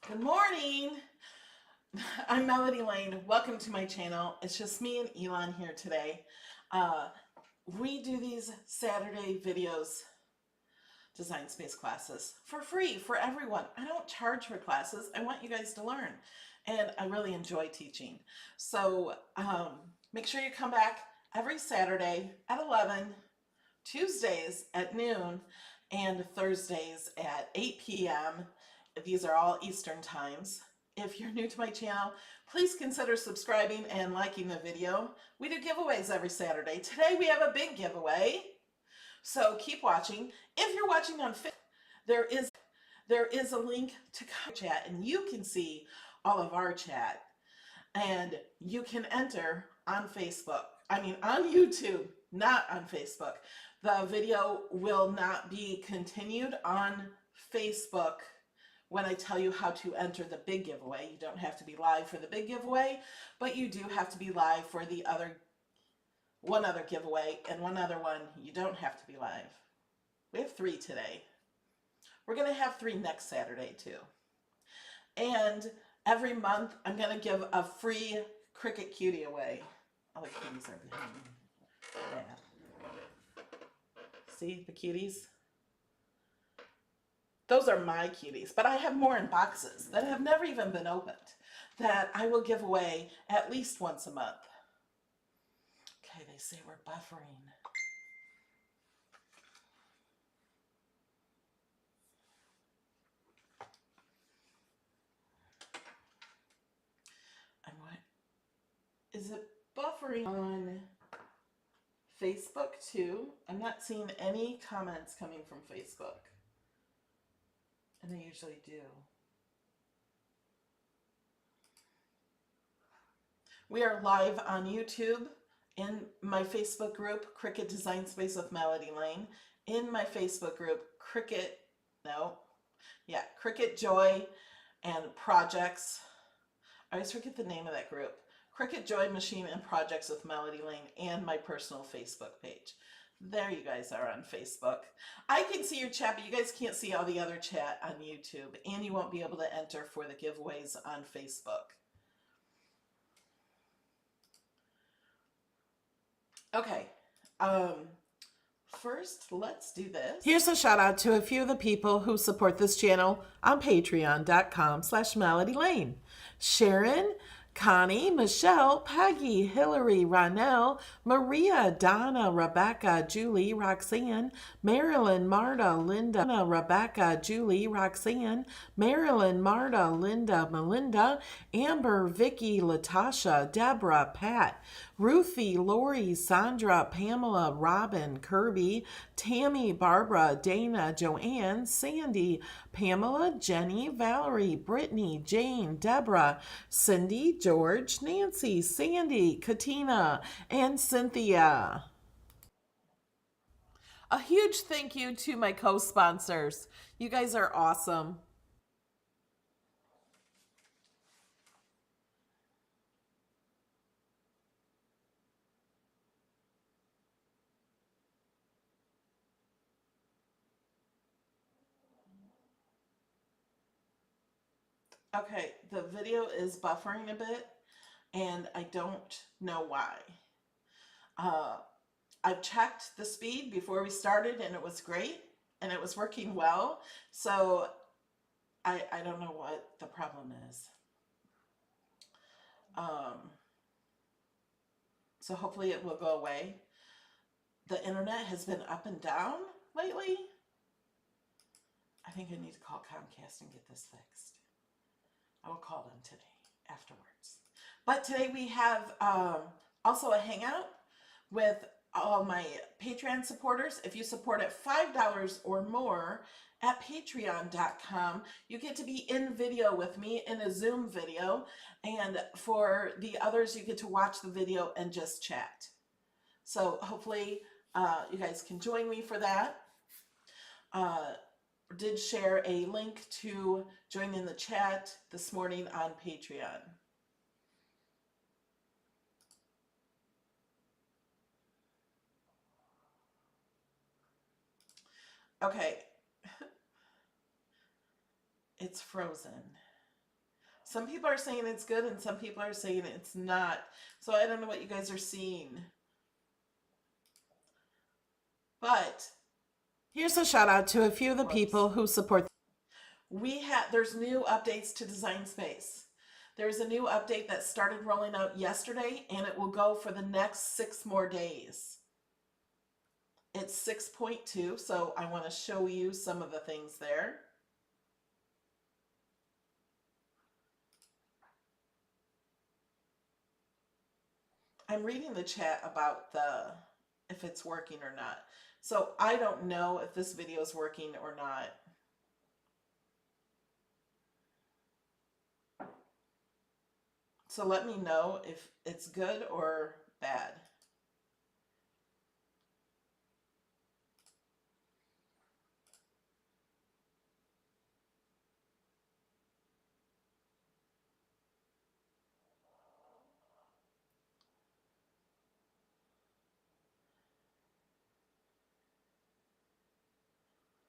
Good morning. I'm Melody Lane. Welcome to my channel. It's just me and Elon here today. Uh, we do these Saturday videos, design space classes, for free for everyone. I don't charge for classes. I want you guys to learn. And I really enjoy teaching. So make sure you come back every Saturday at 11, Tuesdays at noon, and Thursdays at 8 p.m. These are all Eastern times. If you're new to my channel, please consider subscribing and liking the video. We do giveaways every Saturday. Today we have a big giveaway, so keep watching. If you're watching on Facebook, there is a link to chat, and you can see all of our chat, and you can enter on Facebook. I mean on YouTube, not on Facebook. The video will not be continued on Facebook when I tell you how to enter the big giveaway. You don't have to be live for the big giveaway, but you do have to be live for one other giveaway, and one other one you don't have to be live. We have 3 today. We're going to have 3 next Saturday too. And every month I'm going to give a free Cricut cutie away. All the cuties are behind me. Yeah. See the cuties? Those are my cuties, but I have more in boxes that have never even been opened that I will give away at least once a month. Okay, they say we're buffering. Is it buffering on Facebook too? I'm not seeing any comments coming from Facebook. And I usually do. We are live on YouTube, in my Facebook group, Cricut Design Space with Melody Lane. In my Facebook group, Cricut Joy and Projects. I always forget the name of that group. Cricut Joy Machine and Projects with Melody Lane, and my personal Facebook page. There you guys are on Facebook. I can see your chat, but you guys can't see all the other chat on YouTube, and you won't be able to enter for the giveaways on Facebook. Okay, first let's do this. Here's a shout out to a few of the people who support this channel on patreon.com/melodylane. Sharon, Connie, Michelle, Peggy, Hillary, Ronell, Maria, Donna, Rebecca, Julie, Roxanne, Marilyn, Marta, Linda, Rebecca, Julie, Roxanne, Marilyn, Marta, Linda, Melinda, Amber, Vicky, Latasha, Deborah, Pat, Ruthie, Lori, Sandra, Pamela, Robin, Kirby, Tammy, Barbara, Dana, Joanne, Sandy, Pamela, Jenny, Valerie, Brittany, Jane, Deborah, Cindy, George, Nancy, Sandy, Katina, and Cynthia. A huge thank you to my co-sponsors. You guys are awesome. Okay, the video is buffering a bit, and I don't know why. I've checked the speed before we started, and it was great, and it was working well. So I don't know what the problem is. So hopefully it will go away. The internet has been up and down lately. I think I need to call Comcast and get this fixed. I will call them today afterwards. But today we have also a hangout with all my Patreon supporters. If you support at $5 or more at patreon.com, you get to be in video with me in a Zoom video. And for the others, you get to watch the video and just chat. So hopefully you guys can join me for that. Did share a link to join in the chat this morning on Patreon. Okay. It's frozen. Some people are saying it's good and some people are saying it's not. So I don't know what you guys are seeing. But here's a shout out to a few of the people who support. There's new updates to Design Space. There's a new update that started rolling out yesterday and it will go for the next 6 more days. It's 6.2, so I want to show you some of the things there. I'm reading the chat about if it's working or not. So I don't know if this video is working or not. So let me know if it's good or bad.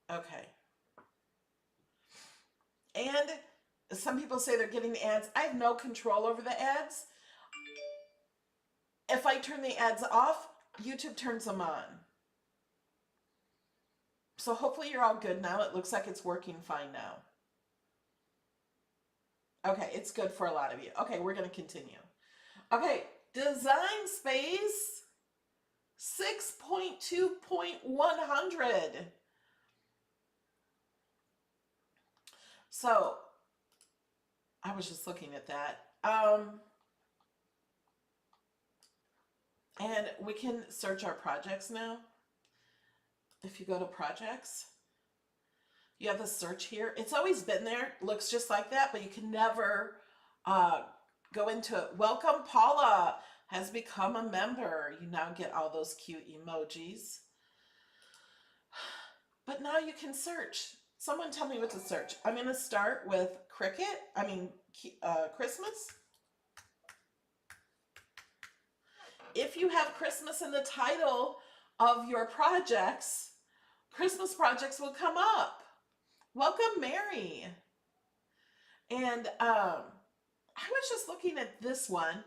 Okay. And some people say they're getting ads. I have no control over the ads. If I turn the ads off, YouTube turns them on. So hopefully you're all good now. It looks like it's working fine now. Okay, it's good for a lot of you. Okay, we're going to continue. Okay, Design Space 6.2.100. So I was just looking at that. And we can search our projects now. If you go to projects, you have the search here. It's always been there. Looks just like that, but you can never go into it. Welcome, Paula has become a member. You now get all those cute emojis. But now you can search. Someone tell me what to search. I'm going to start with Christmas. If you have Christmas in the title of your projects, Christmas projects will come up. Welcome, Mary. And I was just looking at this one.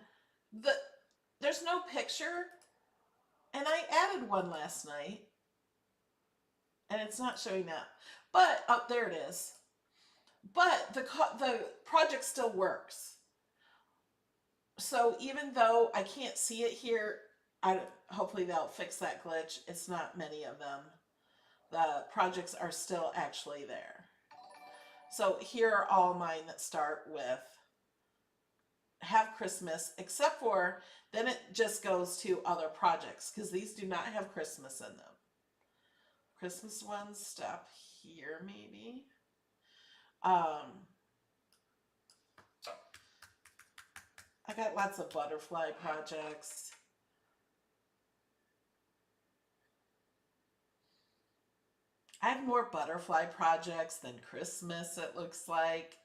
There's no picture, and I added one last night, and it's not showing up. But there it is. But the project still works. So even though I can't see it here, hopefully they'll fix that glitch. It's not many of them. The projects are still actually there. So here are all mine that start with have Christmas, except for then it just goes to other projects because these do not have Christmas in them. Christmas ones stop here maybe. I got lots of butterfly projects. I have more butterfly projects than Christmas, it looks like.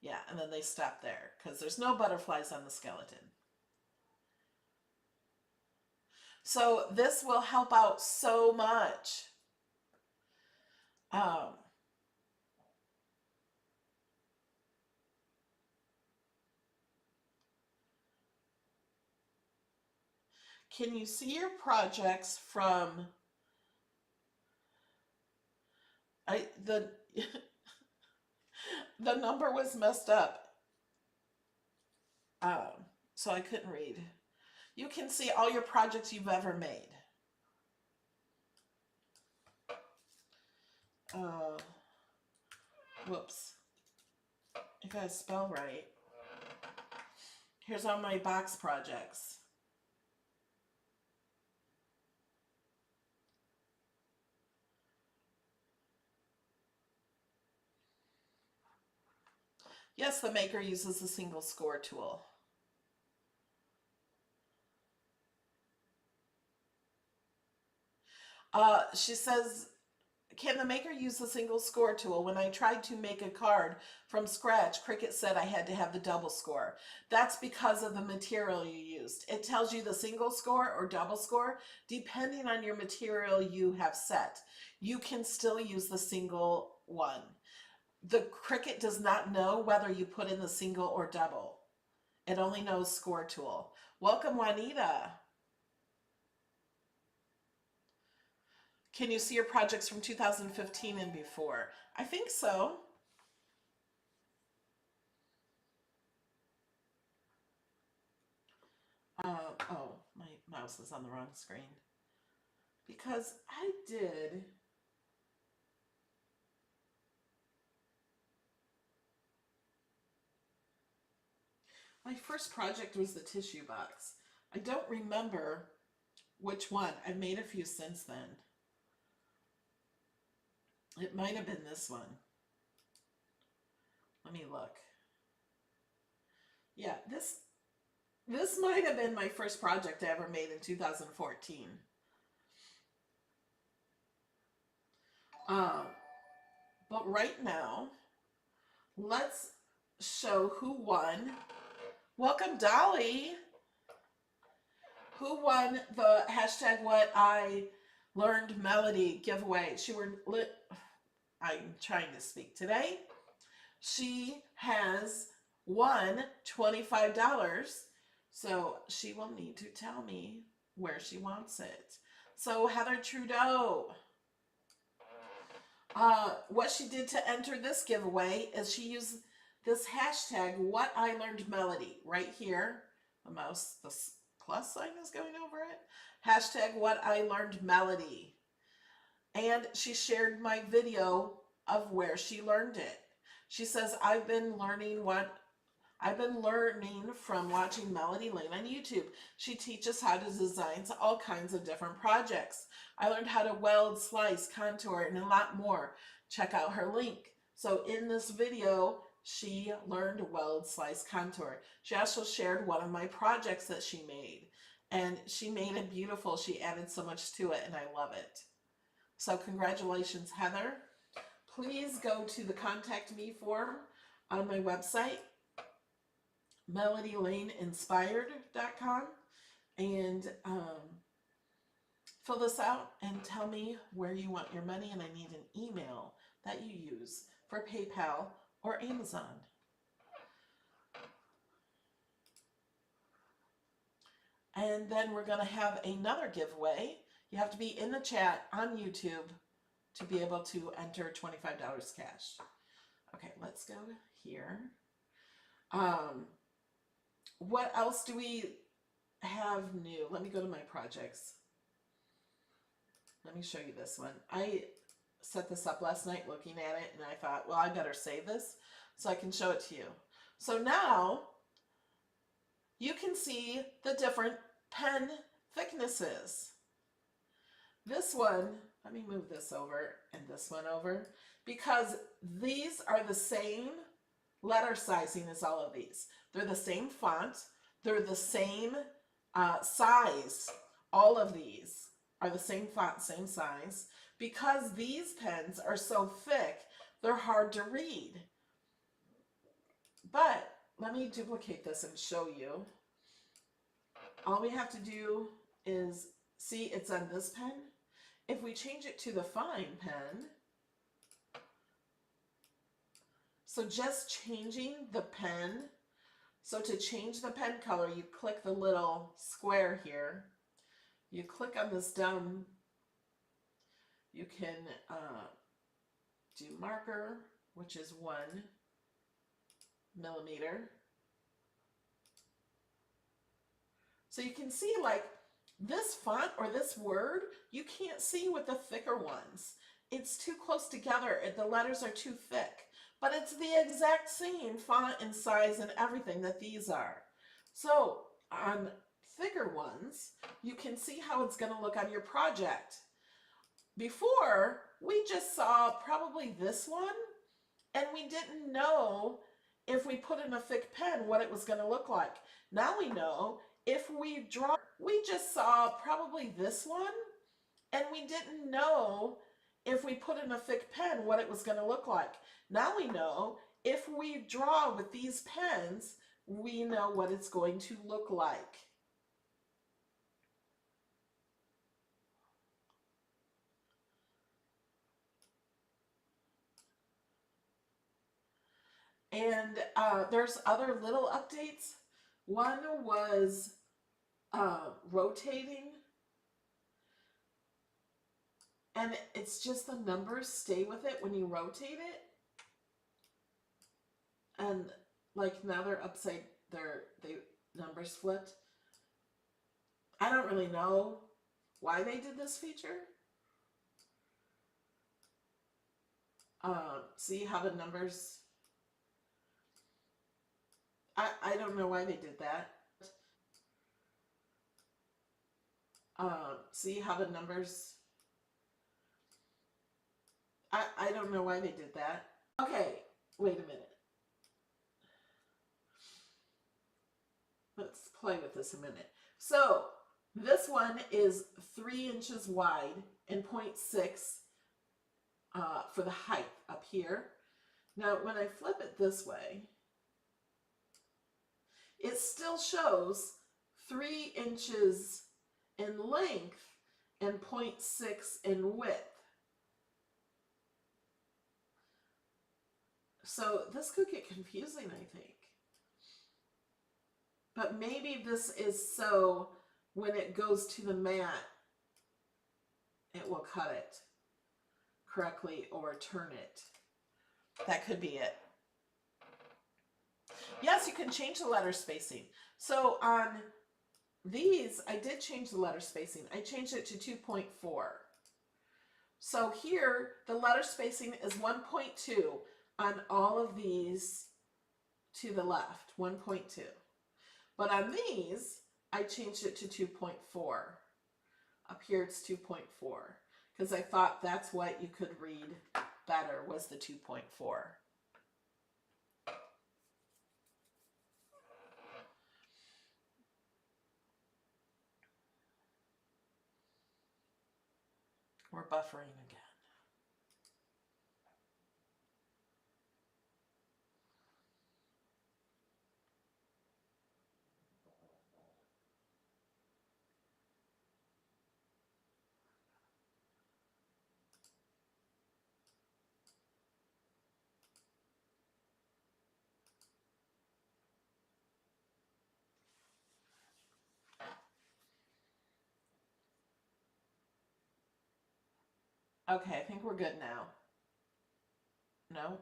Yeah, and then they stop there because there's no butterflies on the skeleton. So this will help out so much. Can you see your projects from the number was messed up, so I couldn't read. You can see all your projects you've ever made. Whoops. I gotta spell right. Here's all my box projects. Yes, the maker uses the single score tool. She says, can the maker use the single score tool? When I tried to make a card from scratch, Cricut said I had to have the double score. That's because of the material you used. It tells you the single score or double score, depending on your material you have set. You can still use the single one. The Cricut does not know whether you put in the single or double. It only knows score tool. Welcome, Juanita. Can you see your projects from 2015 and before? I think so. Oh, my mouse is on the wrong screen. Because I did. My first project was the tissue box. I don't remember which one. I've made a few since then. It might have been this one. Let me look. Yeah, this might have been my first project I ever made in 2014. But right now, let's show who won. Welcome, Dolly. Who won the hashtag What I Learned Melody giveaway? I'm trying to speak today. She has won $25. So she will need to tell me where she wants it. So Heather Trudeau, what she did to enter this giveaway is she used this hashtag What I Learned Melody right here. The mouse, the plus sign is going over it. Hashtag What I Learned Melody. And she shared my video of where she learned it. She says, I've been learning from watching Melody Lane on YouTube. She teaches how to design all kinds of different projects. I learned how to weld, slice, contour, and a lot more. Check out her link. So in this video, she learned to weld, slice, contour. She also shared one of my projects that she made. And she made it beautiful. She added so much to it, and I love it. So congratulations, Heather. Please go to the Contact Me form on my website, melodylaneinspired.com, and fill this out and tell me where you want your money, and I need an email that you use for PayPal or Amazon. And then we're going to have another giveaway. You have to be in the chat on YouTube to be able to enter $25 cash. Okay, let's go here. What else do we have new? Let me go to my projects. Let me show you this one. I set this up last night looking at it, and I thought, well, I better save this so I can show it to you. So now you can see the different pen thicknesses. This one, let me move this over and this one over, because these are the same letter sizing as all of these. They're the same font. They're the same size. All of these are the same font, same size. Because these pens are so thick, they're hard to read. But let me duplicate this and show you. All we have to do is, see, it's on this pen. If we change it to the fine pen, so just changing the pen, so to change the pen color, you click the little square here. You click on this down, you can do marker, which is 1 millimeter. So you can see, like, this font or this word, you can't see with the thicker ones. It's too close together. The letters are too thick. But it's the exact same font and size and everything that these are. So on thicker ones, you can see how it's going to look on your project. Before, we just saw probably this one, and we didn't know if we put in a thick pen what it was going to look like. Now we know. If we draw, we just saw probably this one, and we didn't know if we put in a thick pen what it was going to look like. Now we know if we draw with these pens, we know what it's going to look like. And there's other little updates. One was rotating, and it's just the numbers stay with it when you rotate it. And like now they're upside, they numbers flipped. I don't really know why they did this feature. See how the numbers, I don't know why they did that. See how the numbers, I don't know why they did that. Okay, wait a minute. Let's play with this a minute. So this one is 3 inches wide and 0.6 for the height up here. Now when I flip it this way, it still shows 3 inches in length and 0.6 in width. So this could get confusing, I think. But maybe this is so when it goes to the mat, it will cut it correctly or turn it. That could be it. Yes, you can change the letter spacing. So on these, I did change the letter spacing. I changed it to 2.4. So here, the letter spacing is 1.2 on all of these to the left, 1.2. But on these, I changed it to 2.4. Up here, it's 2.4 because I thought that's what you could read better was the 2.4. We're buffering again. Okay, I think we're good now. No?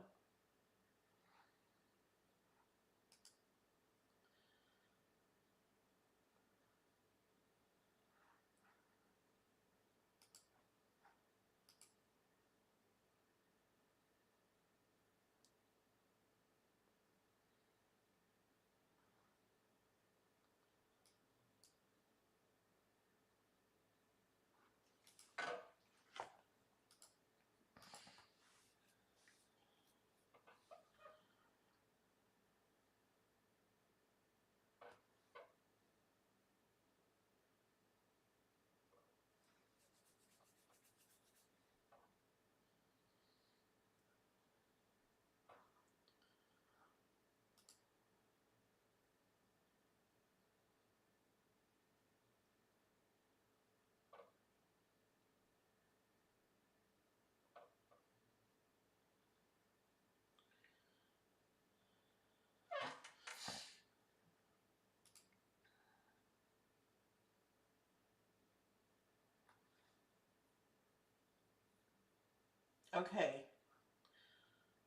Okay.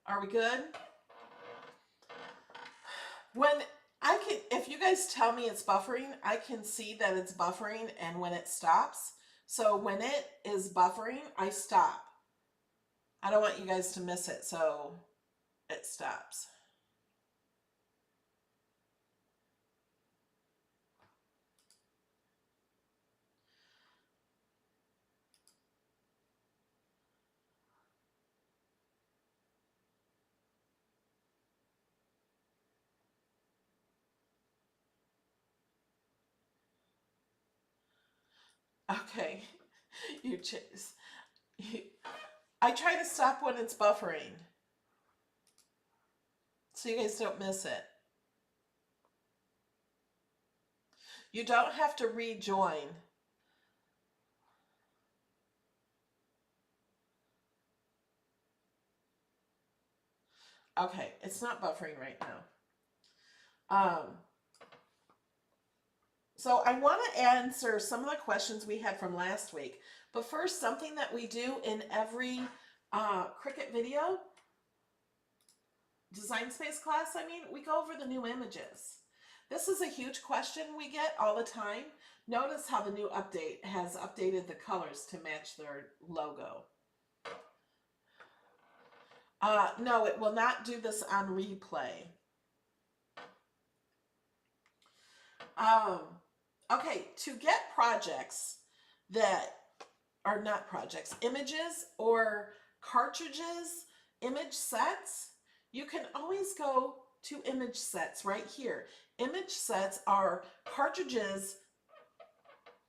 Are we good? When I can, if you guys tell me it's buffering, I can see that it's buffering and when it stops. So when it is buffering, I stop. I don't want you guys to miss it, so it stops. Okay. You chase. I try to stop when it's buffering so you guys don't miss it. You don't have to rejoin. Okay, it's not buffering right now. So I want to answer some of the questions we had from last week. But first, something that we do in every Cricut video, design space class, we go over the new images. This is a huge question we get all the time. Notice how the new update has updated the colors to match their logo. No, it will not do this on replay. Okay, to get projects that are not projects, images or cartridges, image sets, you can always go to image sets right here. Image sets are cartridges.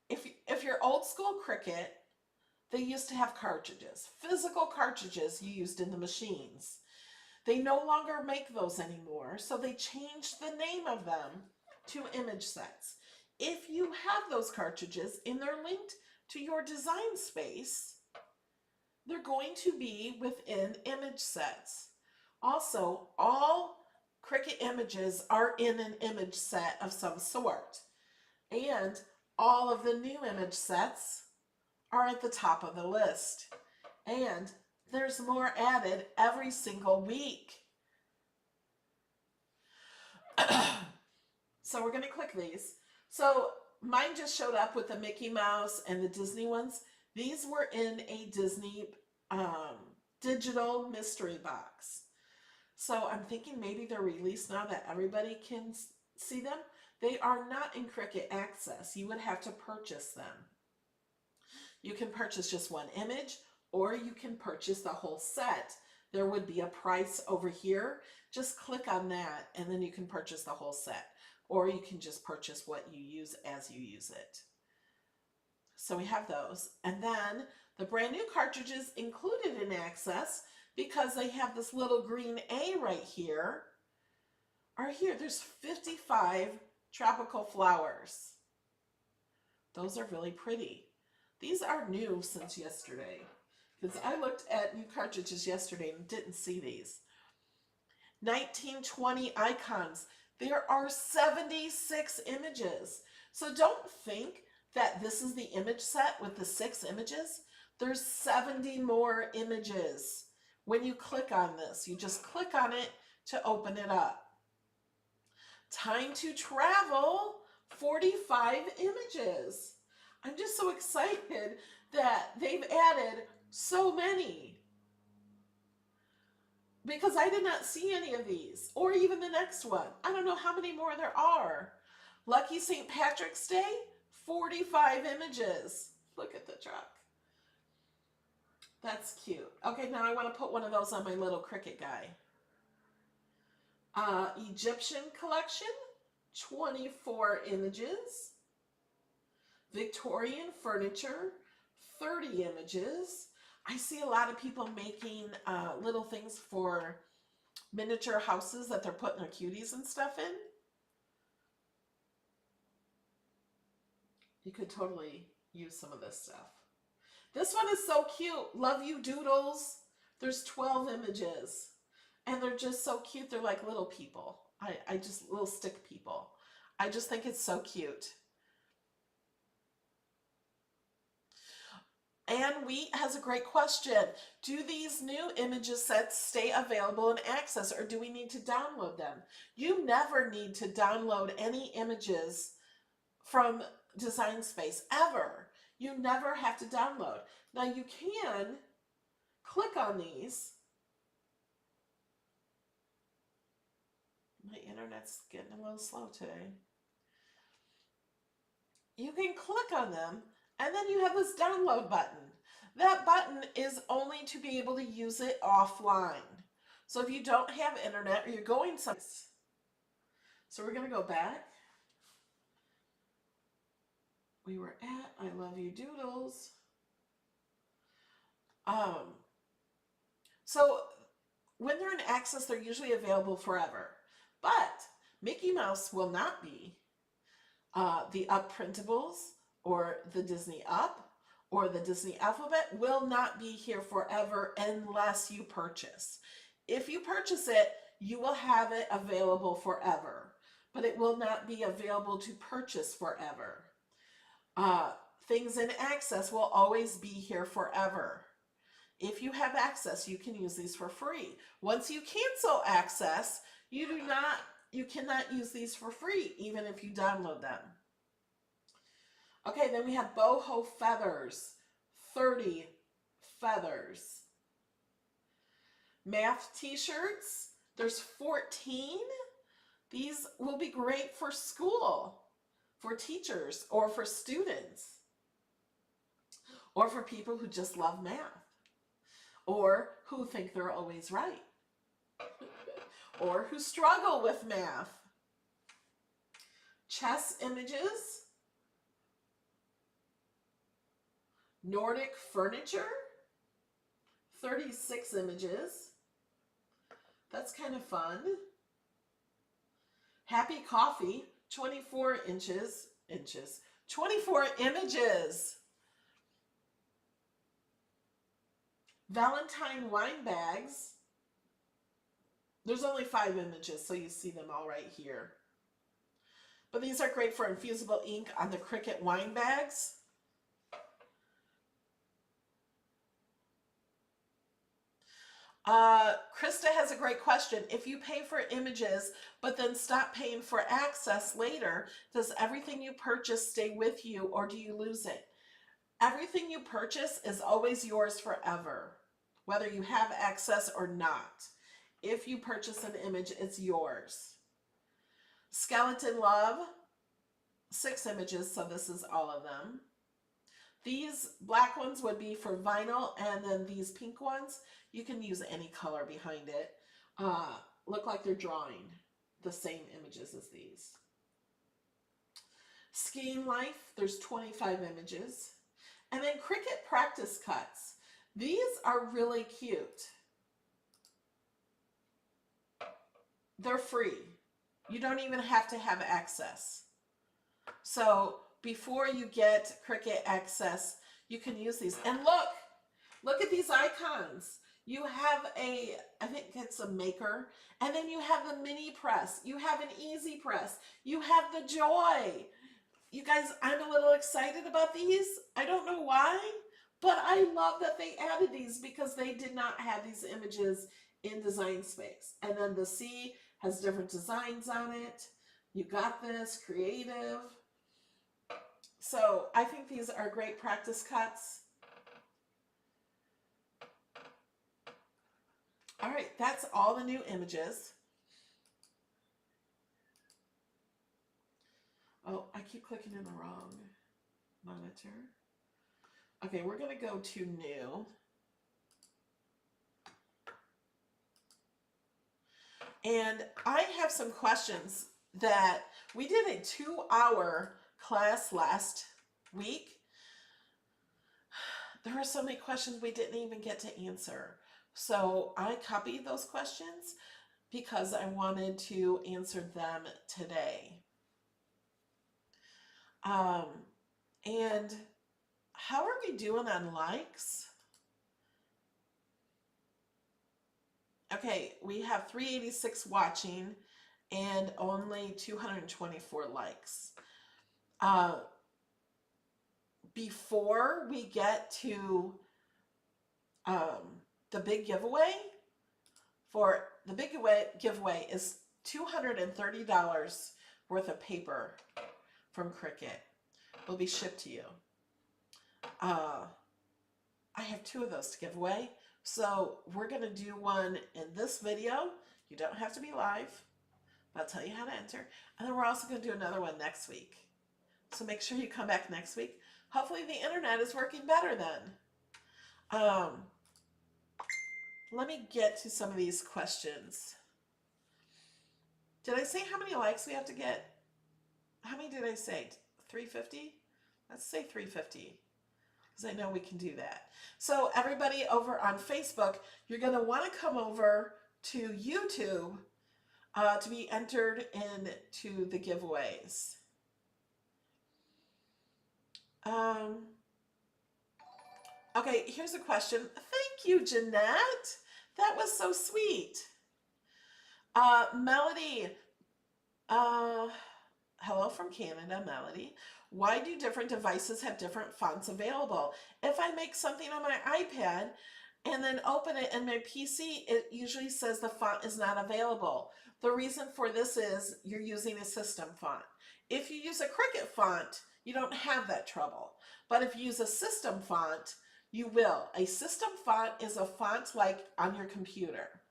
If you're old school Cricut, they used to have cartridges, physical cartridges you used in the machines. They no longer make those anymore, so they changed the name of them to image sets. If you have those cartridges and they're linked to your design space, they're going to be within image sets. Also, all Cricut images are in an image set of some sort. And all of the new image sets are at the top of the list. And there's more added every single week. So we're going to click these. So mine just showed up with the Mickey Mouse and the Disney ones. These were in a Disney digital mystery box. So I'm thinking maybe they're released now that everybody can see them. They are not in Cricut Access. You would have to purchase them. You can purchase just one image, or you can purchase the whole set. There would be a price over here. Just click on that and then you can purchase the whole set. Or you can just purchase what you use as you use it. So we have those. And then the brand new cartridges included in Access, because they have this little green A right here, are here. There's 55 tropical flowers. Those are really pretty. These are new since yesterday, because I looked at new cartridges yesterday and didn't see these. 1920 icons. There are 76 images. So don't think that this is the image set with the 6 images. There's 70 more images. When you click on this, you just click on it to open it up. Time to travel, 45 images. I'm just so excited that they've added so many, because I did not see any of these, or even the next one. I don't know how many more there are. Lucky St. Patrick's Day, 45 images. Look at the truck. That's cute. Okay, now I want to put one of those on my little Cricut guy. Egyptian collection, 24 images. Victorian furniture, 30 images. I see a lot of people making little things for miniature houses that they're putting their cuties and stuff in. You could totally use some of this stuff. This one is so cute. Love You Doodles. There's 12 images. And they're just so cute. They're like little people. I just, little stick people. I just think it's so cute. Anne Wheat has a great question. Do these new images sets stay available in Access, or do we need to download them? You never need to download any images from Design Space, ever. You never have to download. Now you can click on these. My internet's getting a little slow today. You can click on them, and then you have this download button. That button is only to be able to use it offline. So if you don't have internet or you're going someplace. So we're going to go back. We were at I Love You Doodles. So when they're in Access, they're usually available forever. But Mickey Mouse will not be. The Up printables or the Disney Up or the Disney Alphabet will not be here forever unless you purchase. If you purchase it, you will have it available forever, but it will not be available to purchase forever. Uh, Things in access will always be here forever. If you have access, you can use these for free. Once you cancel access, you cannot use these for free, even if you download them. Okay, then we have boho feathers, 30 feathers. Math t-shirts, there's 14. These will be great for school, for teachers, or for students, or for people who just love math, or who think they're always right, or who struggle with math. Chess images, Nordic furniture, 36 images. That's kind of fun. Happy coffee, 24 24 images. Valentine wine bags. There's only 5 images, so you see them all right here. But these are great for infusible ink on the Cricut wine bags. Krista has a great question. If you pay for images, but then stop paying for access later, does everything you purchase stay with you, or do you lose it? Everything you purchase is always yours forever, whether you have access or not. If you purchase an image, it's yours. Skeleton Love, 6 images, so this is all of them. These black ones would be for vinyl, and then these pink ones, you can use any color behind it. Look like they're drawing the same images as these. Skiing Life, there's 25 images. And then Cricut practice cuts. These are really cute. They're free. You don't even have to have access. So before you get Cricut access, you can use these. And look at these icons. You have I think it's a maker, and then you have the mini press. You have an easy press. You have the joy. You guys, I'm a little excited about these. I don't know why, but I love that they added these because they did not have these images in Design Space. And then the C has different designs on it. You got this, creative. So I think these are great practice cuts. All right, that's all the new images. Oh, I keep clicking in the wrong monitor. Okay, we're going to go to new. And I have some questions that we did a 2-hour class last week. There were so many questions we didn't even get to answer. So I copied those questions because I wanted to answer them today. And how are we doing on likes? Okay, we have 386 watching and only 224 likes. Before we get to the big giveaway, for the big giveaway is $230 worth of paper from Cricut. Will be shipped to you. I have 2 of those to give away. So we're going to do one in this video. You don't have to be live. I'll tell you how to enter. And then we're also going to do another one next week. So make sure you come back next week. Hopefully the internet is working better then. Let me get to some of these questions. Did I say how many likes we have to get? How many did I say? 350? Let's say 350. Because I know we can do that. So everybody over on Facebook, you're going to want to come over to YouTube to be entered into the giveaways. Okay, here's a question. Thank you, Jeanette. That was so sweet. Melody, uh, hello from Canada, Melody. Why do different devices have different fonts available? If I make something on my iPad and then open it in my PC, it usually says the font is not available. The reason for this is you're using a system font. If you use a Cricut font, you don't have that trouble. But if you use a system font, you will. A system font is a font like on your computer.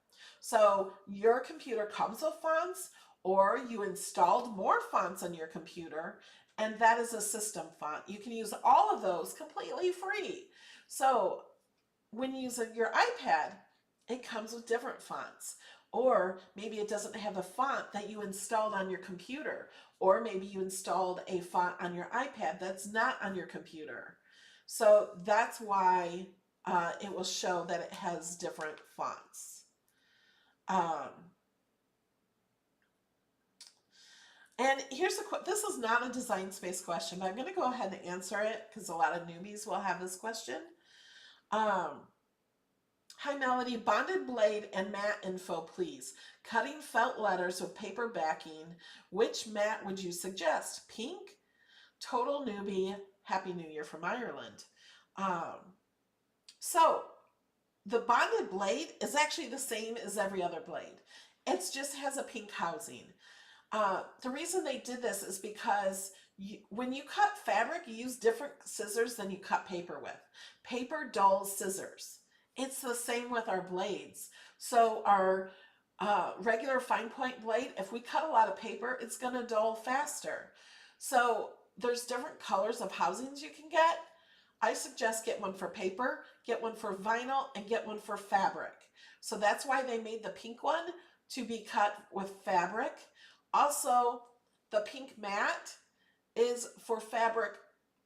So your computer comes with fonts, or you installed more fonts on your computer, and that is a system font. You can use all of those completely free. So when you use your iPad, it comes with different fonts. Or maybe it doesn't have a font that you installed on your computer. Or maybe you installed a font on your iPad that's not on your computer. So that's why it will show that it has different fonts. And here's this is not a design space question, but I'm going to go ahead and answer it because a lot of newbies will have this question. Hi Melody, bonded blade and mat info please. Cutting felt letters with paper backing. Which mat would you suggest? Pink? Total newbie. Happy New Year from Ireland. So the bonded blade is actually the same as every other blade. It just has a pink housing. The reason they did this is because when you cut fabric, you use different scissors than you cut paper with. Paper dulls scissors. It's the same with our blades. So our regular fine point blade, if we cut a lot of paper, it's going to dull faster. So there's different colors of housings you can get. I suggest get one for paper, get one for vinyl, and get one for fabric. So that's why they made the pink one to be cut with fabric. Also, the pink mat is for fabric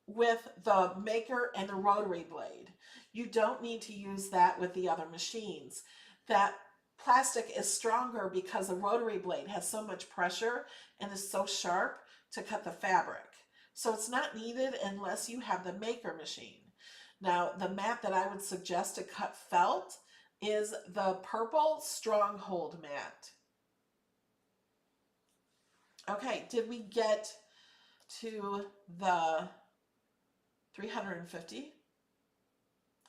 with the maker and the rotary blade. You don't need to use that with the other machines. That plastic is stronger because the rotary blade has so much pressure and is so sharp to cut the fabric. So it's not needed unless you have the maker machine. Now, the mat that I would suggest to cut felt is the purple Stronghold mat. Okay, did we get to the 350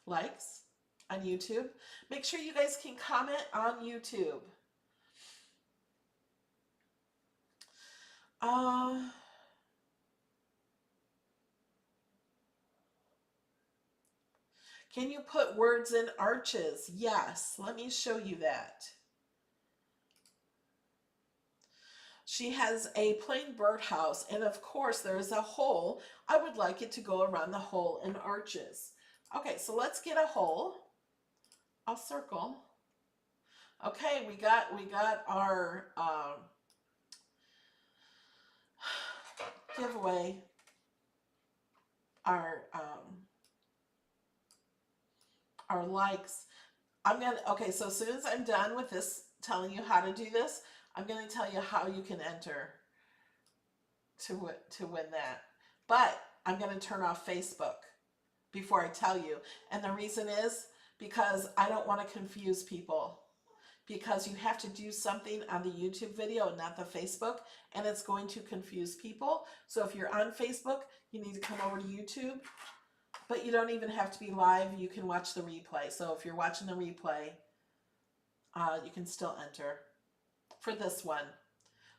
likes on YouTube? Make sure you guys can comment on YouTube. Can you put words in arches? Yes, let me show you that. She has a plain birdhouse, and of course there is a hole. I would like it to go around the hole in arches. Okay, so let's get a hole. I'll circle. Okay, we got our giveaway, our likes. Okay, so as soon as I'm done with this, telling you how to do this, I'm going to tell you how you can enter to win that. But I'm going to turn off Facebook before I tell you. And the reason is because I don't want to confuse people. Because you have to do something on the YouTube video and not the Facebook, and it's going to confuse people. So if you're on Facebook, you need to come over to YouTube. But you don't even have to be live. You can watch the replay. So if you're watching the replay, you can still enter. For this one,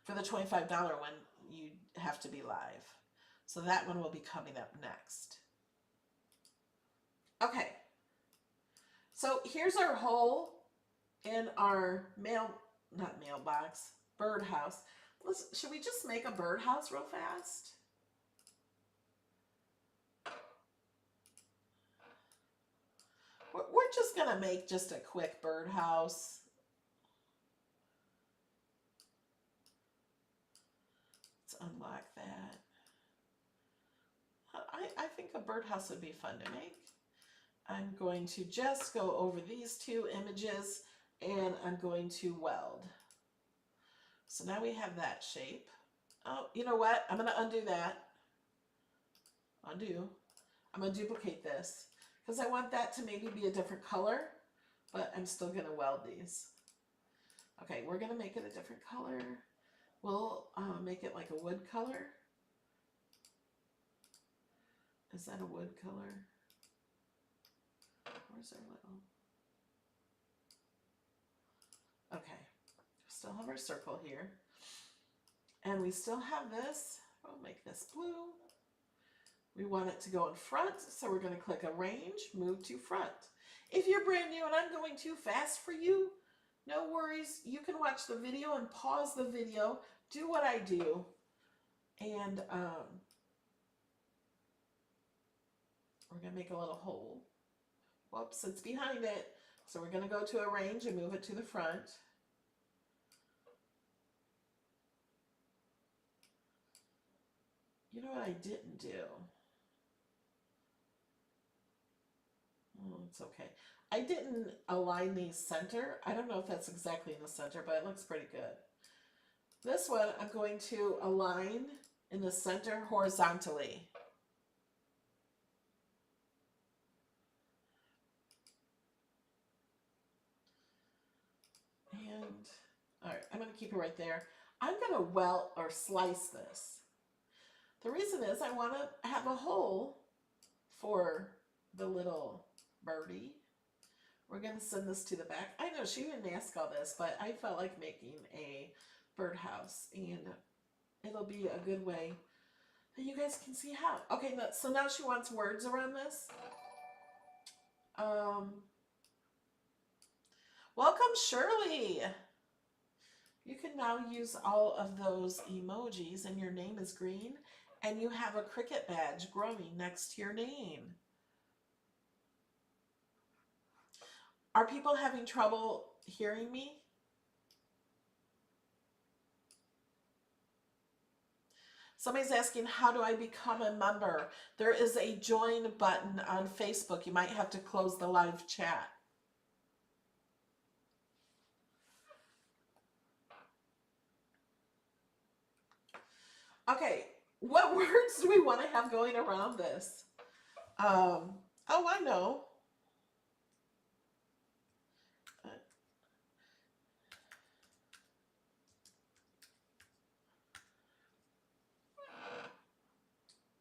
for the $25 one, you have to be live. So that one will be coming up next. Okay. So here's our hole in our mailbox, birdhouse. Should we just make a birdhouse real fast? We're just going to make just a quick birdhouse. Let's unlock that. I think a birdhouse would be fun to make. I'm going to just go over these two images and I'm going to weld. So now we have that shape. Oh, you know what? I'm going to undo that. Undo. I'm going to duplicate this because I want that to maybe be a different color. but I'm still going to weld these. Okay, we're going to make it a different color. We'll make it like a wood color. Is that a wood color? Where's our little... Okay, still have our circle here. And we still have this. I'll make this blue. We want it to go in front, so we're going to click Arrange, Move to Front. If you're brand new and I'm going too fast for you, no worries. You can watch the video and pause the video, do what I do, and we're going to make a little hole. Whoops, it's behind it. So we're going to go to Arrange and move it to the front. You know what I didn't do? Oh, it's okay. I didn't align these center. I don't know if that's exactly in the center, but it looks pretty good. This one I'm going to align in the center horizontally. And, all right, I'm going to keep it right there. I'm going to welt or slice this. The reason is I want to have a hole for the little birdie. We're going to send this to the back. I know she didn't ask all this, but I felt like making a birdhouse, and it'll be a good way that you guys can see how. Okay, so now she wants words around this. Welcome, Shirley. You can now use all of those emojis, and your name is green, and you have a Cricut badge growing next to your name. Are people having trouble hearing me? Somebody's asking, how do I become a member? There is a join button on Facebook. You might have to close the live chat. Okay, what words do we want to have going around this? Oh, I know.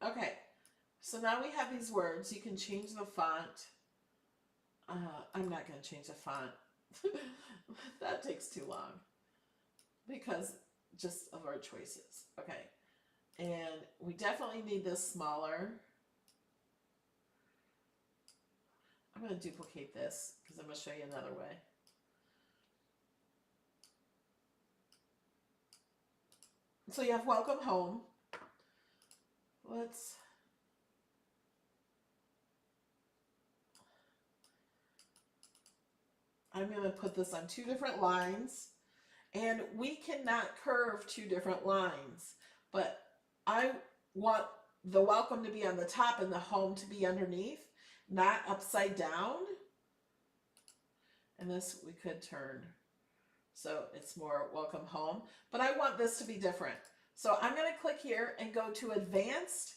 Okay, so now we have these words. You can change the font. I'm not going to change the font. That takes too long because just of our choices. Okay, and we definitely need this smaller. I'm going to duplicate this because I'm going to show you another way. So you have welcome home. I'm going to put this on 2 different lines, and we cannot curve 2 different lines, but I want the welcome to be on the top and the home to be underneath, not upside down. And this we could turn so it's more welcome home, but I want this to be different. So I'm going to click here and go to Advanced,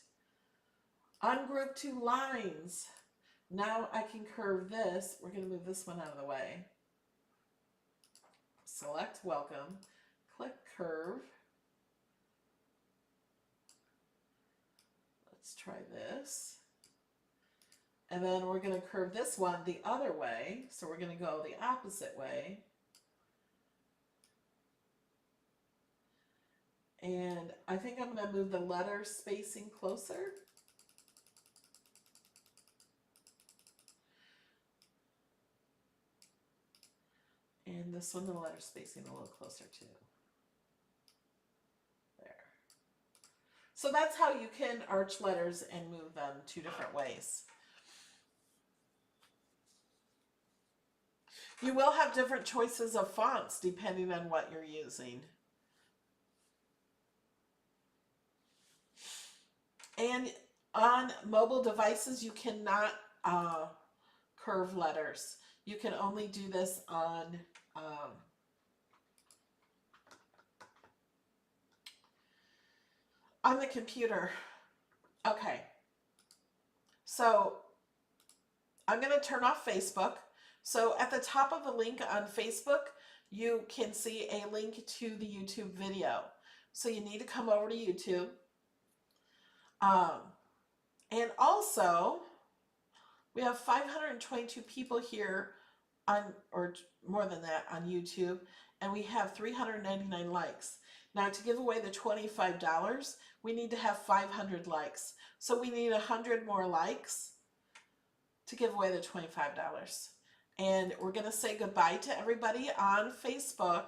Ungroup to Lines. Now I can curve this. We're going to move this one out of the way. Select Welcome, click Curve. Let's try this. And then we're going to curve this one the other way. So we're going to go the opposite way. And I think I'm going to move the letter spacing closer. And this one, the letter spacing a little closer too. There. So that's how you can arch letters and move them 2 different ways. You will have different choices of fonts depending on what you're using. And on mobile devices, you cannot curve letters. You can only do this on the computer. Okay. So I'm going to turn off Facebook. So at the top of the link on Facebook, you can see a link to the YouTube video. So you need to come over to YouTube. And also, we have 522 people here on, or more than that, on YouTube, and we have 399 likes. Now, to give away the $25, we need to have 500 likes. So we need 100 more likes to give away the $25. And we're going to say goodbye to everybody on Facebook.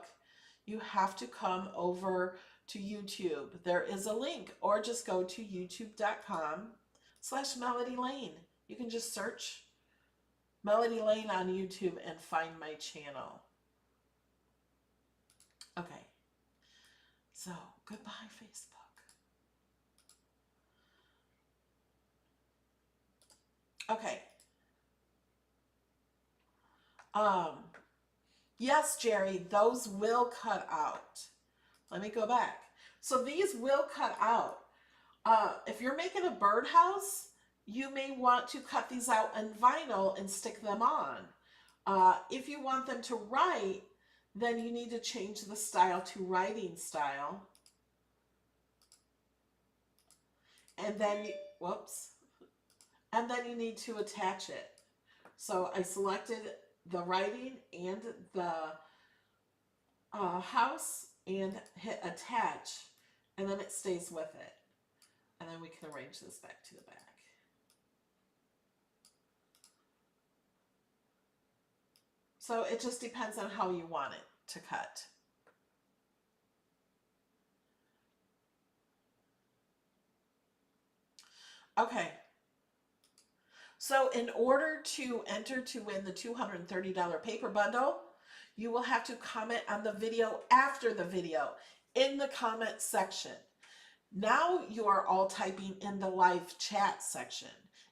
You have to come over to YouTube. There is a link, or just go to youtube.com/Melody Lane. You can just search Melody Lane on YouTube and find my channel. Okay, so goodbye, Facebook. Okay. Yes, Jerry, those will cut out. Let me go back. So these will cut out. If you're making a birdhouse, you may want to cut these out on vinyl and stick them on. If you want them to write, then you need to change the style to writing style. And then, and then you need to attach it. So I selected the writing and the house and hit attach, and then it stays with it. And then we can arrange this back to the back. So it just depends on how you want it to cut. Okay. So in order to enter to win the $230 paper bundle, you will have to comment on the video after the video in the comment section. Now you are all typing in the live chat section.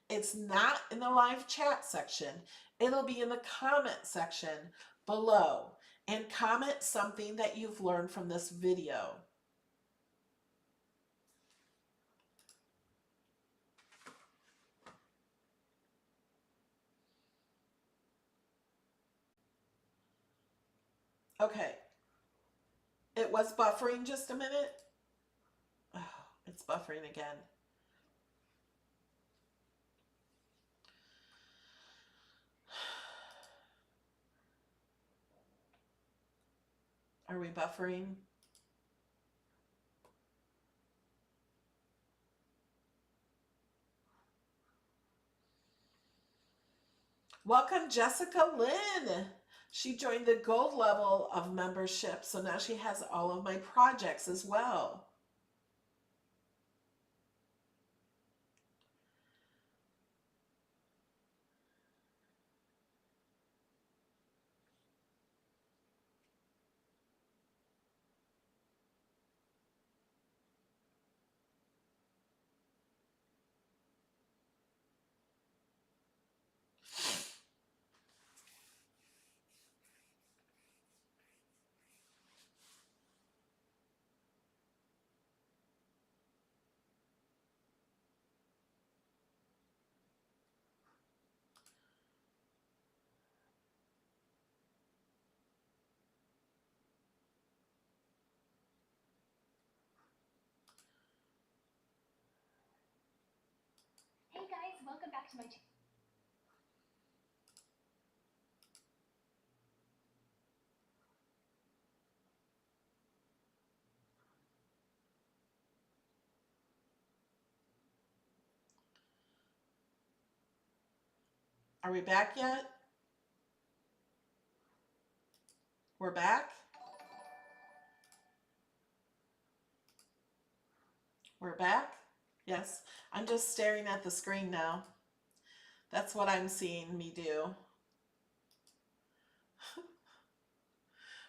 It's not in the live chat section. It'll be in the comment section below. And comment something that you've learned from this video. Okay. It was buffering just a minute. Oh, it's buffering again. Are we buffering? Welcome, Jessica Lynn. She joined the gold level of membership, so now she has all of my projects as well. Hey guys, welcome back to my channel. Are we back yet? We're back? We're back? Yes. I'm just staring at the screen now. That's what I'm seeing me do.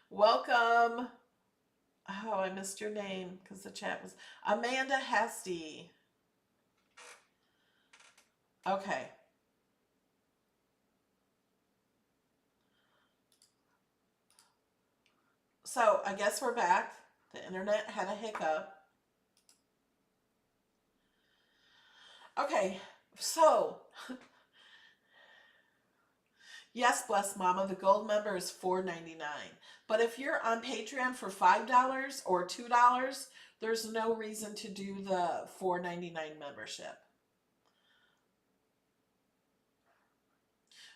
Welcome. Oh, I missed your name because the chat was Amanda Hasty. Okay. So I guess we're back. The internet had a hiccup. Okay, so Yes, bless mama, the gold member is $4.99. But if you're on Patreon for $5 or $2, there's no reason to do the $4.99 membership.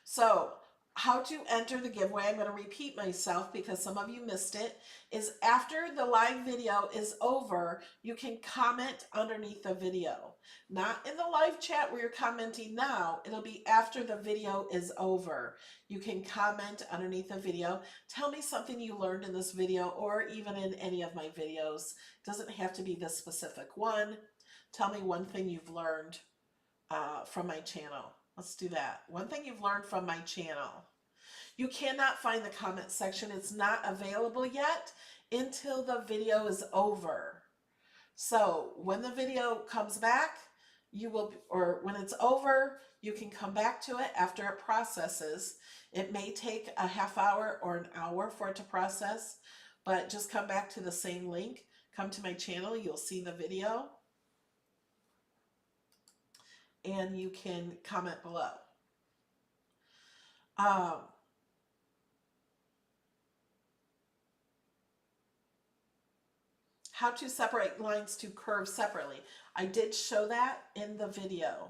So, how to enter the giveaway, I'm going to repeat myself because some of you missed it, is after the live video is over, you can comment underneath the video. Not in the live chat where you're commenting now, it'll be after the video is over. You can comment underneath the video. Tell me something you learned in this video or even in any of my videos. It doesn't have to be this specific one. Tell me one thing you've learned from my channel. Let's do that. One thing you've learned from my channel. You cannot find the comment section. It's not available yet until the video is over. So when the video comes back, you will, or when it's over, you can come back to it after it processes. It may take a half hour or an hour for it to process, but just come back to the same link. Come to my channel. You'll see the video. And you can comment below. How to separate lines to curve separately. I did show that in the video.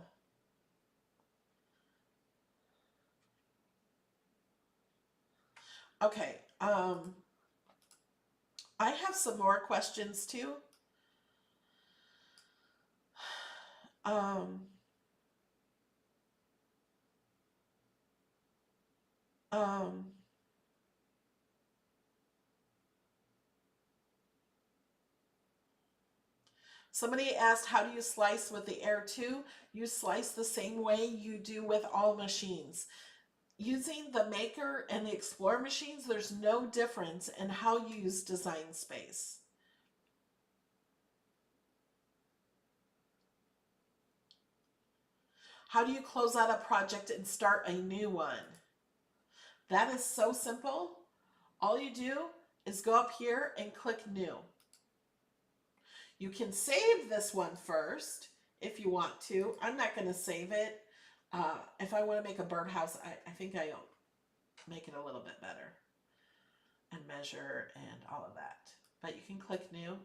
Okay, I have some more questions too. Somebody asked, how do you slice with the Air 2? You slice the same way you do with all machines. Using the Maker and the Explorer machines, there's no difference in how you use Design Space. How do you close out a project and start a new one? That is so simple. All you do is go up here and click New. You can save this one first if you want to. I'm not going to save it. If I want to make a birdhouse, I think I'll make it a little bit better and measure and all of that. But you can click New,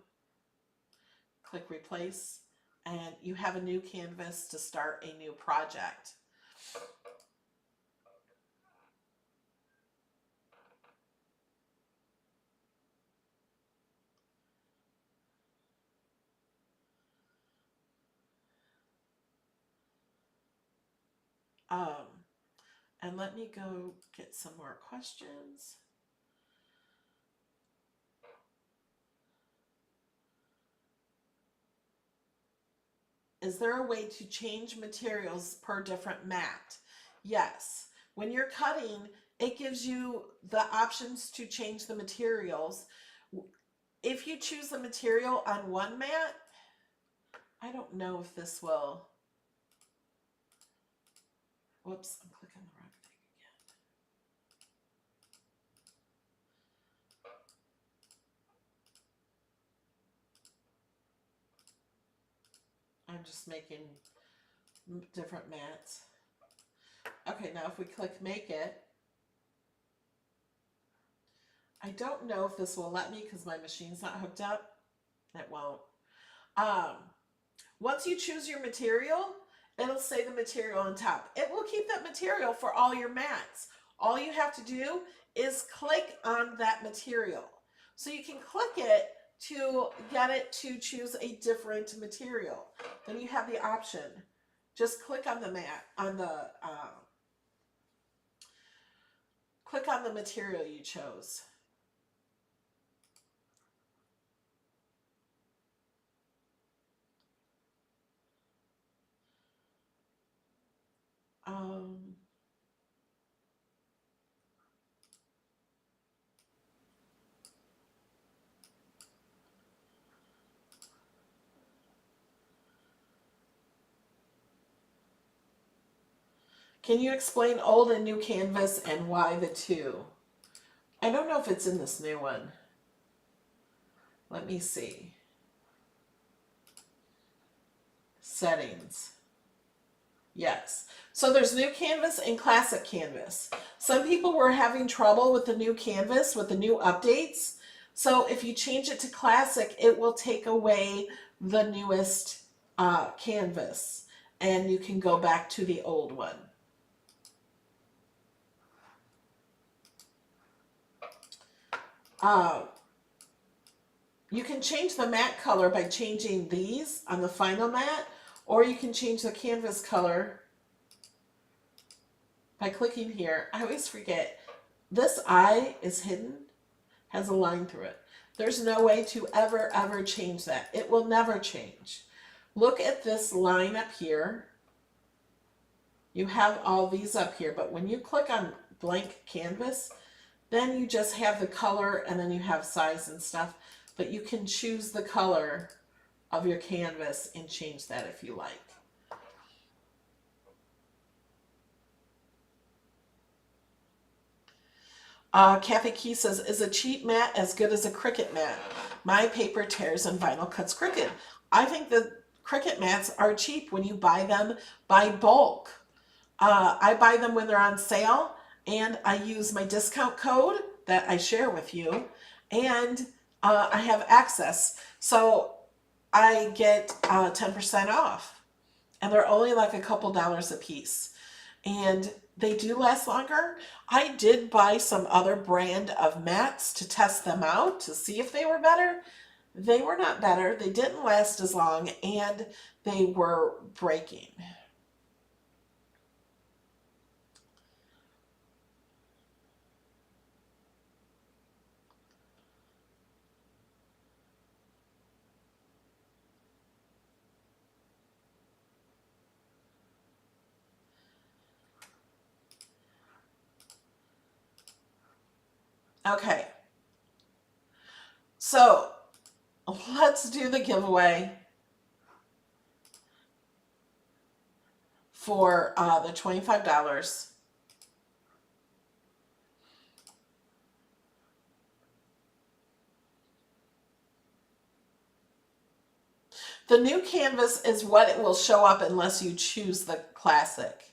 click Replace, and you have a new canvas to start a new project. And let me go get some more questions. Is there a way to change materials per different mat? Yes. When you're cutting, it gives you the options to change the materials. If you choose the material on one mat, I don't know if this will. Whoops, I'm clicking the wrong thing again. I'm just making different mats. Okay, now if we click Make It, I don't know if this will let me because my machine's not hooked up. It won't. Once you choose your material, it'll say the material on top. It will keep that material for all your mats. All you have to do is click on that material. So you can click it to get it to choose a different material. Then you have the option. Just click on the mat, click on the material you chose. Can you explain old and new canvas and why the two? I don't know if it's in this new one. Let me see. Settings. Yes. So there's new canvas and classic canvas. Some people were having trouble with the new canvas, with the new updates. So if you change it to classic, it will take away the newest canvas and you can go back to the old one. You can change the matte color by changing these on the final matte, or you can change the canvas color by clicking here. I always forget, this eye is hidden, has a line through it. There's no way to ever change that. It will never change. Look at this line up here. You have all these up here, but when you click on blank canvas, then you just have the color and then you have size and stuff, but you can choose the color of your canvas and change that if you like. Kathy Key says, is a cheap mat as good as a Cricut mat? My paper tears and vinyl cuts Cricut. I think the Cricut mats are cheap when you buy them by bulk. I buy them when they're on sale, and I use my discount code that I share with you, and I have access. So I get 10% off, and they're only like a couple dollars a piece. And they do last longer. I did buy some other brand of mats to test them out to see if they were better. They were not better. They didn't last as long, and they were breaking. Okay, so let's do the giveaway for the $25. The new canvas is what it will show up unless you choose the classic.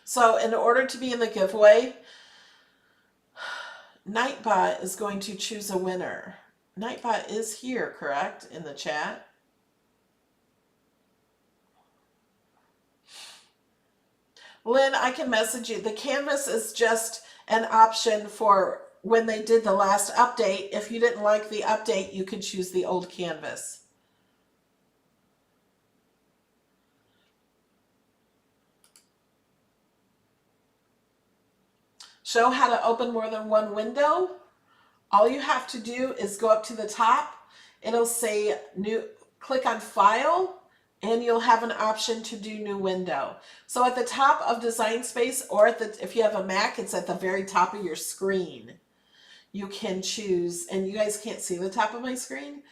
So in order to be in the giveaway, Nightbot is going to choose a winner. Nightbot is here, correct, in the chat? Lynn, I can message you. The canvas is just an option for when they did the last update. If you didn't like the update, you could choose the old canvas. Show how to open more than one window. All you have to do is go up to the top. It'll say new, click on File, and you'll have an option to do new window. So at the top of Design Space, or if you have a Mac, it's at the very top of your screen. You can choose, and you guys can't see the top of my screen,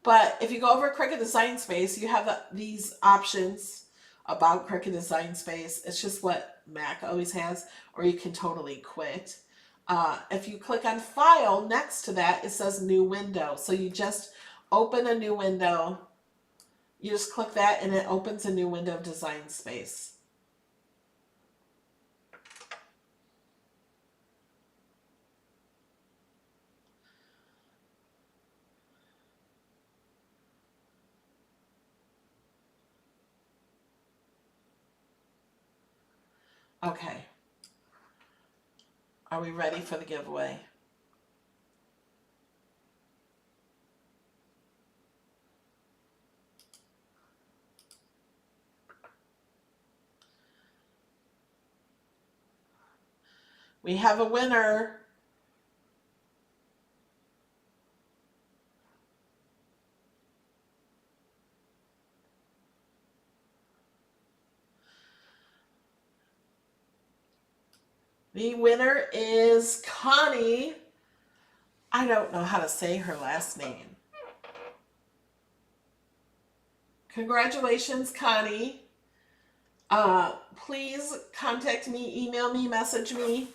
but if you go over Cricut Design Space, you have these options about Cricut Design Space. It's just what Mac always has, or you can totally quit. If you click on File, next to that, it says New Window. So you just open a new window. You just click that, and it opens a new window of Design Space. Okay. Are we ready for the giveaway? We have a winner. The winner is Connie. I don't know how to say her last name. Congratulations, Connie. Please contact me, email me, message me,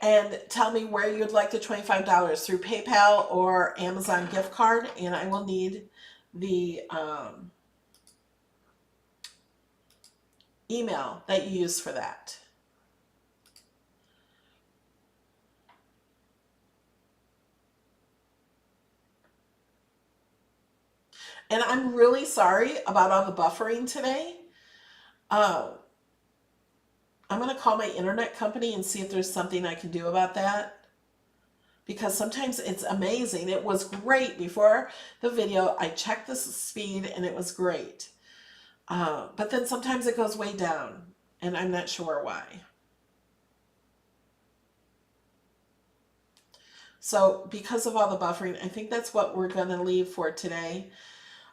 and tell me where you'd like the $25 through PayPal or Amazon gift card, and I will need the email that you use for that. And I'm really sorry about all the buffering today. I'm going to call my internet company and see if there's something I can do about that. Because sometimes it's amazing. It was great before the video. I checked the speed and it was great. But then sometimes it goes way down and I'm not sure why. So because of all the buffering, I think that's what we're going to leave for today.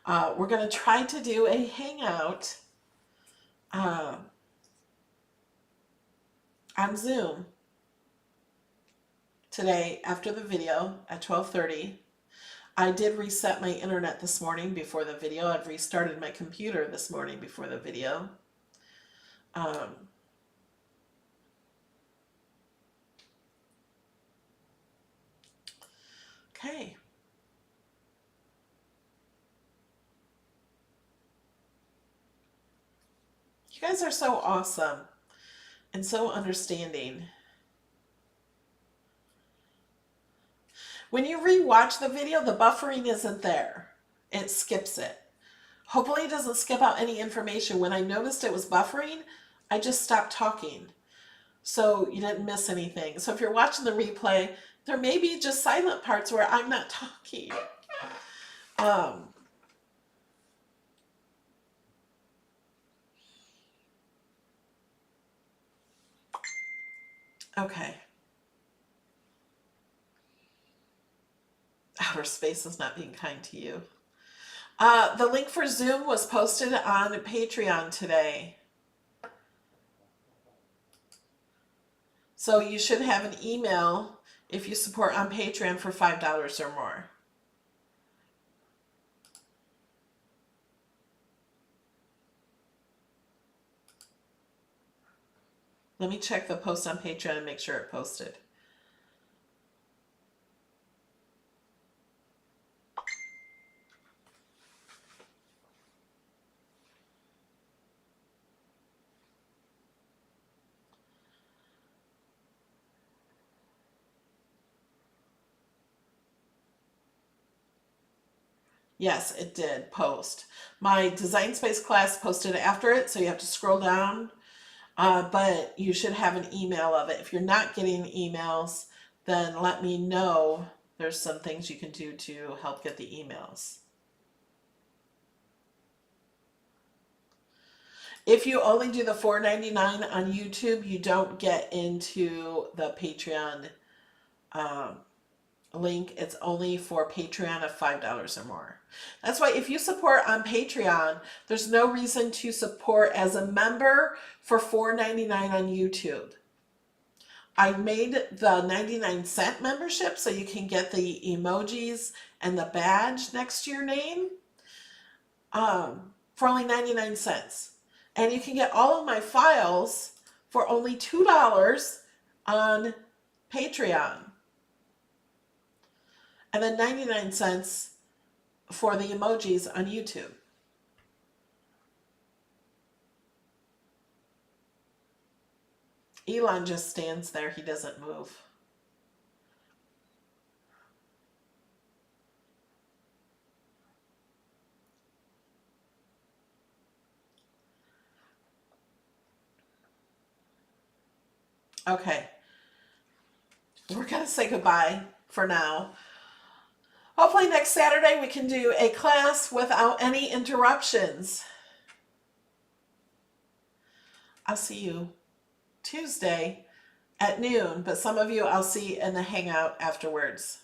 We're going to try to do a hangout on Zoom today after the video at 12:30. I did reset my internet this morning before the video. I've restarted my computer this morning before the video. Okay. You guys are so awesome and so understanding. When you rewatch the video, the buffering isn't there. It skips it. Hopefully it doesn't skip out any information. When I noticed it was buffering, I just stopped talking. So you didn't miss anything. So if you're watching the replay, there may be just silent parts where I'm not talking. Okay. Outer space is not being kind to you. The link for Zoom was posted on Patreon today. So you should have an email if you support on Patreon for $5 or more. Let me check the post on Patreon and make sure it posted. Yes, it did post. My Design Space class posted after it, so you have to scroll down. But you should have an email of it. If you're not getting emails, then let me know. There's some things you can do to help get the emails. If you only do the $4.99 on YouTube, you don't get into the Patreon link. It's only for Patreon of $5 or more. That's why if you support on Patreon, there's no reason to support as a member for $4.99 on YouTube. I made the 99-cent membership so you can get the emojis and the badge next to your name for only 99 cents. And you can get all of my files for only $2 on Patreon. And then 99 cents for the emojis on YouTube. Elon just stands there. He doesn't move. Okay. We're going to say goodbye for now. Hopefully next Saturday we can do a class without any interruptions. I'll see you Tuesday at noon, but some of you I'll see in the hangout afterwards.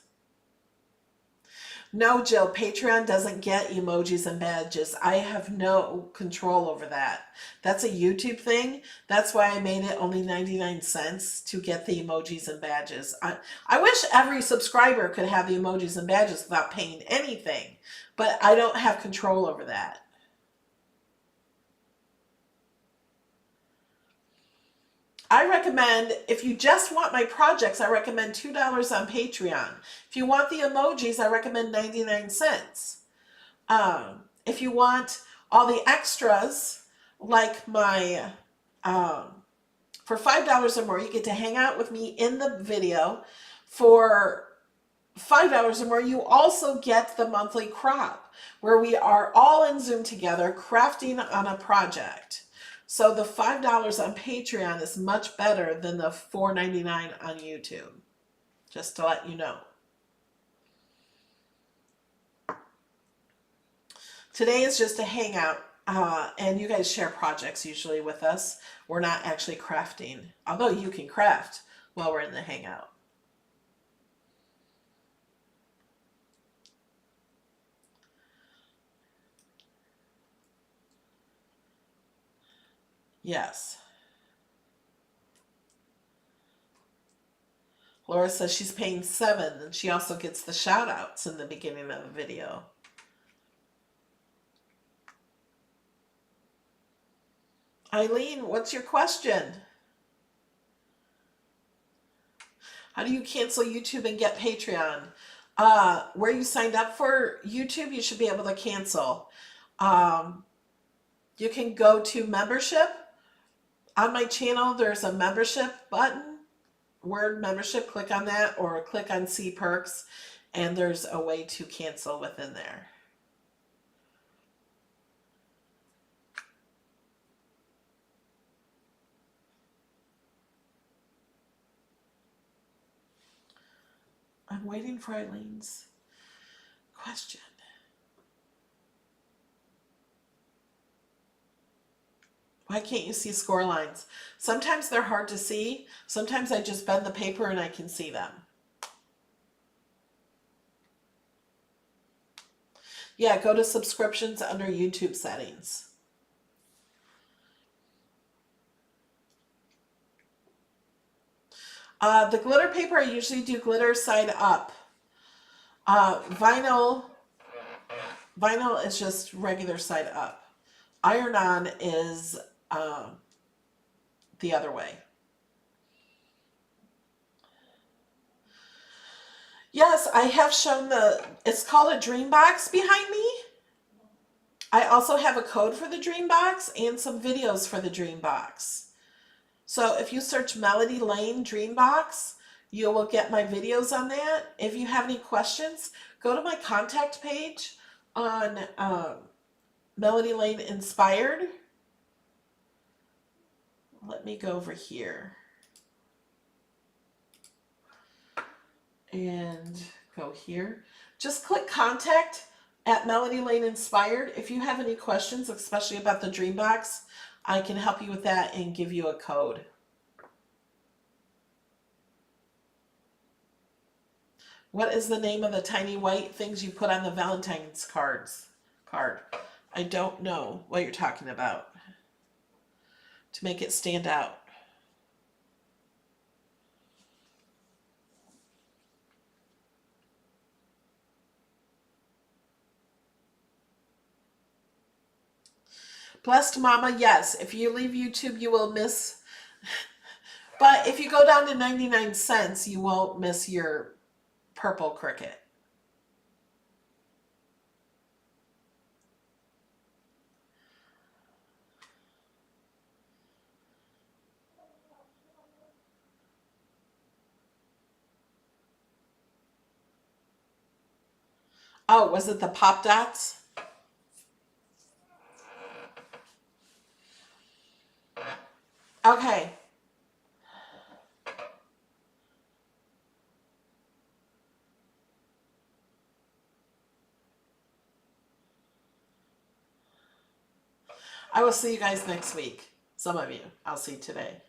No, Jill, Patreon doesn't get emojis and badges. I have no control over that. That's a YouTube thing. That's why I made it only 99 cents to get the emojis and badges. I wish every subscriber could have the emojis and badges without paying anything, but I don't have control over that. I recommend, if you just want my projects, I recommend $2 on Patreon. If you want the emojis, I recommend 99 cents. If you want all the extras, like my, for $5 or more, you get to hang out with me in the video. For $5 or more, you also get the monthly crop, where we are all in Zoom together crafting on a project. So the $5 on Patreon is much better than the $4.99 on YouTube, just to let you know. Today is just a hangout, and you guys share projects usually with us. We're not actually crafting, although you can craft while we're in the hangout. Yes. Laura says she's paying $7, and she also gets the shout outs in the beginning of the video. Eileen, what's your question? How do you cancel YouTube and get Patreon? Where you signed up for YouTube, you should be able to cancel. You can go to membership. On my channel, there's a membership button, word membership, click on that, or click on see perks, and there's a way to cancel within there. I'm waiting for Eileen's question. Why can't you see score lines? Sometimes they're hard to see. Sometimes I just bend the paper and I can see them. Yeah, go to subscriptions under YouTube settings. The glitter paper, I usually do glitter side up. Vinyl is just regular side up. Iron-on is the other way. Yes, I have shown it's called a DREAMBOX behind me. I also have a code for the DREAMBOX and some videos for the DREAMBOX. So if you search Melody Lane DREAMBOX, you will get my videos on that. If you have any questions, go to my contact page on Melody Lane Inspired. Let me go over here and go here. Just click contact at Melody Lane Inspired. If you have any questions, especially about the DREAMBOX, I can help you with that and give you a code. What is the name of the tiny white things you put on the Valentine's card? I don't know what you're talking about. To make it stand out. Blessed Mama, yes. If you leave YouTube, you will miss. But if you go down to 99 cents, you won't miss your purple Cricut. Oh, was it the pop dots? Okay. I will see you guys next week. Some of you, I'll see today.